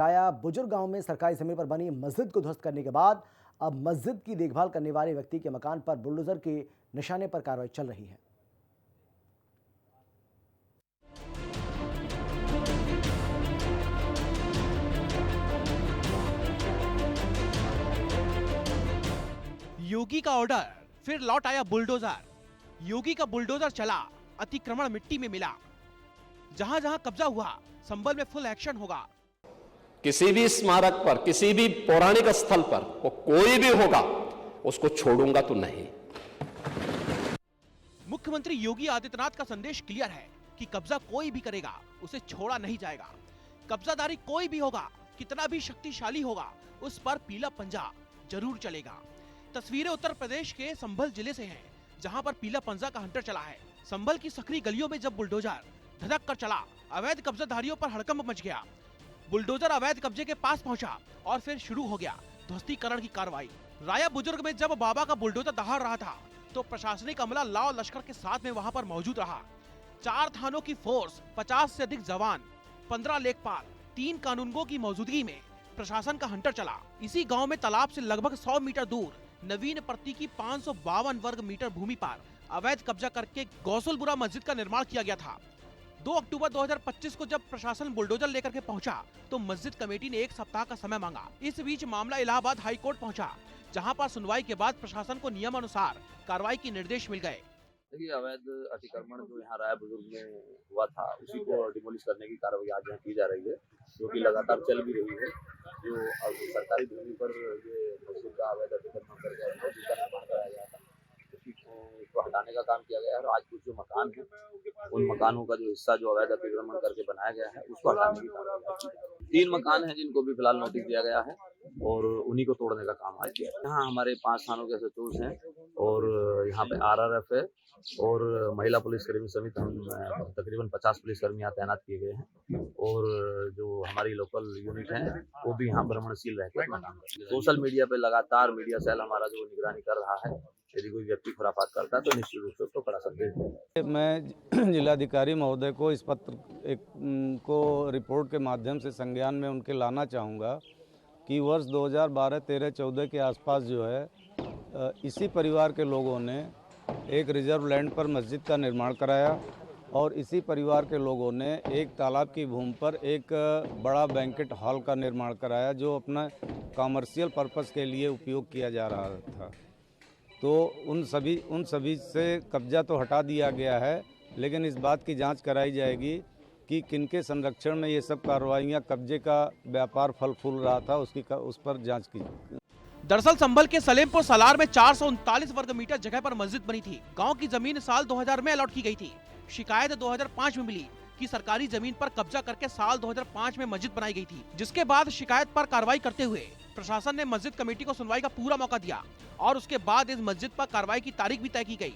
राया बुजुर्ग गांव में सरकारी जमीन पर बनी मस्जिद को ध्वस्त करने के बाद अब मस्जिद की देखभाल करने वाले व्यक्ति के मकान पर बुलडोजर के निशाने पर कार्रवाई चल रही है। योगी का ऑर्डर, फिर लौट आया बुलडोजर। योगी का बुलडोजर चला, अतिक्रमण मिट्टी में मिला। जहां जहां कब्जा हुआ, संभल में फुल एक्शन होगा। किसी भी स्मारक पर, किसी भी पौराणिक स्थल पर वो कोई भी होगा, उसको छोड़ूंगा तो नहीं। मुख्यमंत्री योगी आदित्यनाथ का संदेश क्लियर है कि कब्जा कोई भी करेगा, उसे छोड़ा नहीं जाएगा। कब्जादारी कोई भी होगा, कितना भी शक्तिशाली होगा, उस पर पीला पंजा जरूर चलेगा। तस्वीरें उत्तर प्रदेश के संभल जिले से हैं, जहां पर पीला पंजा का हंटर चला है। संभल की सकरी गलियों में जब बुलडोजर धधक कर चला, अवैध कब्जाधारियों पर हड़कंप मच गया। बुलडोजर अवैध कब्जे के पास पहुंचा और फिर शुरू हो गया ध्वस्तीकरण की कार्रवाई। राया बुजुर्ग में जब बाबा का बुलडोजर दहाड़ रहा था, तो प्रशासनिक अमला लाव लश्कर के साथ में वहां पर मौजूद रहा। 4 थानों की फोर्स, 50 से अधिक जवान, 15 लेखपाल, 3 कानूनगो की मौजूदगी में प्रशासन का हंटर चला। इसी गांव में तालाब से लगभग 100 मीटर दूर नवीन प्रति की 552 वर्ग मीटर भूमि पर अवैध कब्जा करके गौसलपुरा मस्जिद का निर्माण किया गया था। 2 अक्टूबर 2025 को जब प्रशासन बुलडोजर लेकर के पहुंचा, तो मस्जिद कमेटी ने 1 सप्ताह का समय मांगा। इस बीच मामला इलाहाबाद हाई कोर्ट पहुंचा, जहां पर सुनवाई के बाद प्रशासन को नियमानुसार कार्रवाई के निर्देश मिल गए। देखिए, अवैध अतिक्रमण जो यहाँ राय बुजुर्ग में हुआ था, उसी को डिमोलिश करने की कार्रवाई आज यहाँ की जा रही है, जो कि लगातार चल भी रही है। जो अब सरकारी भूमि पर ये मस्जिद का अवैध अतिक्रमण कर गया है, जिसका निर्माण कराया गया था, उसको हटाने का काम किया गया है। और आज कुछ जो मकान है, उन मकानों का जो हिस्सा जो अवैध अतिक्रमण करके बनाया गया है, उसको हटाने की कार्रवाई। 3 मकान हैं जिनको भी फिलहाल नोटिस दिया गया है और उन्हीं को तोड़ने का काम आज किया है। यहाँ हमारे 5 थानों के SHOs हैं और यहाँ पे RRF है और महिला पुलिस कर्मी समेत हम तकरीबन 50 पुलिसकर्मी यहाँ तैनात किए गए हैं। और जो हमारी लोकल यूनिट है, वो भी यहाँ भ्रमणशील रहकर अपना काम करती है। सोशल मीडिया पे लगातार मीडिया सेल हमारा जो निगरानी कर रहा है, यदि कोई व्यक्ति खुराफात करता है तो निश्चित रूप से उसको कड़ा संदेश देंगे। मैं जिलाधिकारी महोदय को इस पत्र को रिपोर्ट के माध्यम से संज्ञान में उनके लाना चाहूँगा कि वर्ष 2012, 13, 14 के आसपास जो है इसी परिवार के लोगों ने एक रिजर्व लैंड पर मस्जिद का निर्माण कराया और इसी परिवार के लोगों ने एक तालाब की भूमि पर एक बड़ा बैंकेट हॉल का निर्माण कराया, जो अपना कॉमर्शियल पर्पस के लिए उपयोग किया जा रहा था। तो उन सभी से कब्जा तो हटा दिया गया है, लेकिन इस बात की जांच कराई जाएगी कि किनके संरक्षण में ये सब कार्रवाइयाँ, कब्जे का व्यापार फल फूल रहा था, उस पर जांच की। दरअसल संभल के सलेमपुर सलार में 439 वर्ग मीटर जगह पर मस्जिद बनी थी। गांव की जमीन साल 2000 में अलॉट की गई थी। शिकायत 2005 में मिली कि सरकारी जमीन पर कब्जा करके साल 2005 में मस्जिद बनाई गई थी, जिसके बाद शिकायत पर कार्रवाई करते हुए प्रशासन ने मस्जिद कमेटी को सुनवाई का पूरा मौका दिया और उसके बाद इस मस्जिद पर कार्रवाई की तारीख भी तय की गई।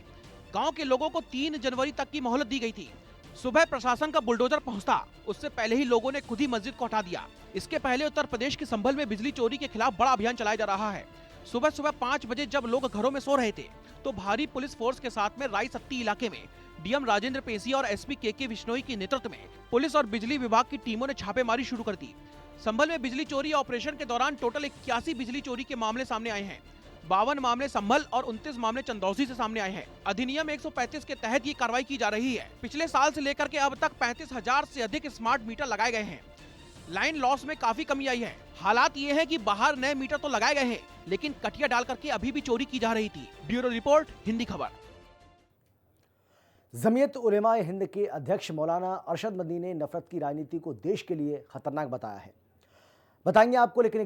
गाँव के लोगों को 3 जनवरी तक की मोहलत दी गई थी। सुबह प्रशासन का बुलडोजर पहुंचता, उससे पहले ही लोगों ने खुद ही मस्जिद को हटा दिया। इसके पहले उत्तर प्रदेश के संभल में बिजली चोरी के खिलाफ बड़ा अभियान चलाया जा रहा है। सुबह सुबह 5 बजे जब लोग घरों में सो रहे थे, तो भारी पुलिस फोर्स के साथ में राई सत्ती इलाके में DM राजेंद्र पेशी और SP KK बिश्नोई के नेतृत्व में पुलिस और बिजली विभाग की टीमों ने छापेमारी शुरू कर दी। संभल में बिजली चोरी ऑपरेशन के दौरान टोटल 81 बिजली चोरी के मामले सामने आए हैं। 52 मामले संभल और 29 मामले चंदौसी से सामने आए हैं। अधिनियम 135 के तहत ये कार्रवाई की जा रही है। पिछले साल से लेकर के अब तक 35,000 से अधिक स्मार्ट मीटर लगाए गए हैं। लाइन लॉस में काफी कमी आई है। हालात ये है कि बाहर नए मीटर तो लगाए गए हैं, लेकिन कटिया डाल करके अभी भी चोरी की जा रही थी। ब्यूरो रिपोर्ट, हिंदी खबर। जमीयत उलेमा हिंद के अध्यक्ष मौलाना अरशद मदनी ने नफरत की राजनीति को देश के लिए खतरनाक बताया है। बताएंगे आपको, लेकिन